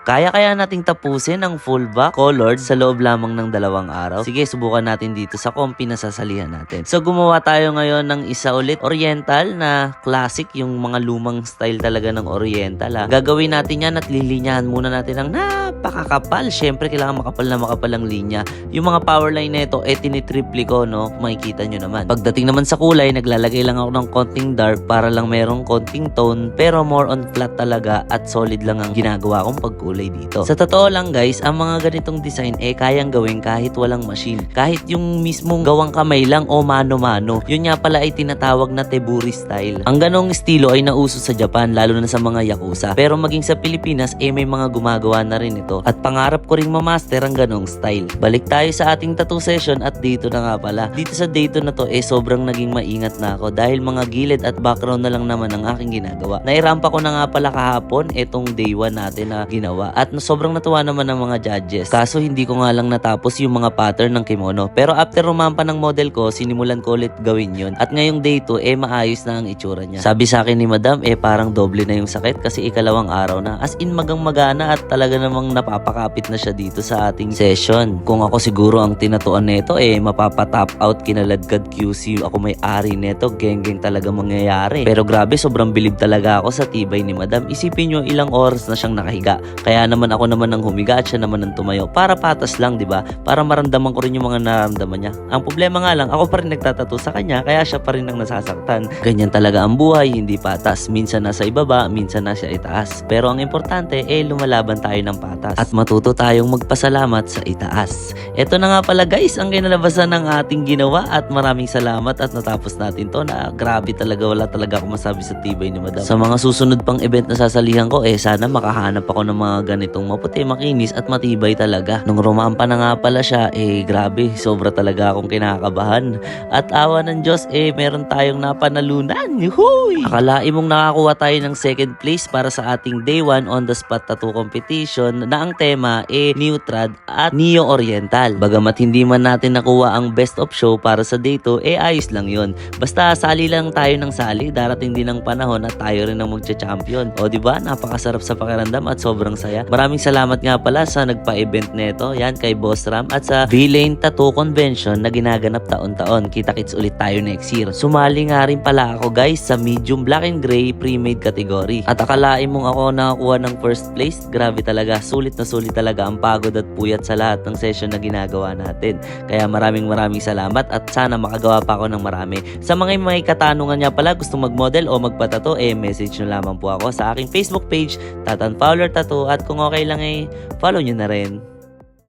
Kaya nating tapusin ang full back colored sa loob lamang ng 2 araw? Sige, subukan natin dito sa compi na sasalihan natin. So gumawa tayo ngayon ng isa ulit oriental na classic, yung mga lumang style talaga ng oriental ha. Gagawin natin yan at lilinyahan muna natin ng napakakapal. Syempre kailangan makapal ang linya. Yung mga power line nito tinitriple ko, no? Makikita nyo naman. Pagdating naman sa kulay, naglalagay lang ako ng konting dark para lang merong konting tone, pero more on flat talaga at solid lang ang ginagawa kong pagkulay dito. Sa totoo lang guys, ang mga ganitong design kayang gawin kahit walang machine. Kahit yung mismong gawang kamay lang o mano-mano. Yun nga pala ay tinatawag na teburi style. Ang ganong estilo ay nauso sa Japan, lalo na sa mga yakuza. Pero maging sa Pilipinas may mga gumagawa na rin ito. At pangarap ko ring mamaster ang ganong style. Balik tayo sa ating tattoo session at dito na nga pala. Dito sa dito na to sobrang naging maingat na ako dahil mga gilid at background na lang naman ang aking ginagawa. Nairampa ko na nga pala kahapon itong day 1 natin na ginawa at sobrang natuwa naman ng mga judges. Kaso hindi ko nga lang natapos yung mga pattern ng kimono. Pero after rumampa ng model ko, sinimulan ko ulit gawin yun. At ngayong day 2 maayos na ang itsura niya. Sabi sa akin ni Madam parang doble na yung sakit kasi ikalawang araw na. As in magang-magana at talaga namang napapakapit na siya dito sa ating session. Kung ako siguro ang tinatuan nito mapapatap out kinaladkad QC. Ako may ari neto, geng-geng talaga mangyayari. Pero grabe, sobrang bilib talaga ako sa tibay ni Madam. Isipin nyo ilang oras na siyang nakahiga. Kaya naman ako naman ang humiga at siya naman ang tumayo. Para patas lang, di ba? Para maramdaman ko rin yung mga nararamdaman niya. Ang problema nga lang, ako pa rin nagtatato sa kanya, kaya siya pa rin ang nasasaktan. Ganyan talaga ang buhay, hindi patas. Minsan nasa ibaba, minsan nasa itaas. Pero ang importante, lumalaban tayo ng patas. At matuto tayong magpasalamat sa itaas. Ito na nga pala guys, ang kinalabasan ng ating ginawa at maraming salamat at natapos natin to na grabe talaga, wala talaga ako masabi sa tibay ni Madam. Sa mga susunod pang event na sasalihan ko, sana makahanap ako ng mga ganitong maputi, makinis at matibay talaga. Nung rumampa na nga pala siya, grabe, sobra talaga akong kinakabahan. At awa ng Diyos, meron tayong napanalunan. Yuhuy! Akalain mong nakakuha tayo ng second place para sa ating day 1 on the spot tattoo competition na ang tema New Trad at Neo Oriental. Bagamat hindi man natin nakuha ang best of show para sa day 2, ayos lang yun. Basta sali lang tayo ng sali, darating din ang panahon at tayo rin ang magcha-champion. O diba, napakasarap sa pakiramdam at sobrang saya. Maraming salamat nga pala sa nagpa-event neto, yan kay Boss Ram at sa V-Lane Tattoo Convention na ginaganap taon-taon. Kita-kits ulit tayo next year. Sumali nga rin pala ako guys sa medium black and gray pre-made category. At akalain mong ako nakakuha ng first place, grabe talaga, sulit na sulit talaga ang pagod at puyat sa lahat ng session na ginagawa natin. Kaya maraming salamat at sana makagawa pa ako ng marami. Sa mga may katanungan niya pala, gustong mag-model o magpatato, message nyo lamang po ako sa aking Facebook page, Tatan Fowler Tattoo, at kung okay lang follow nyo na rin.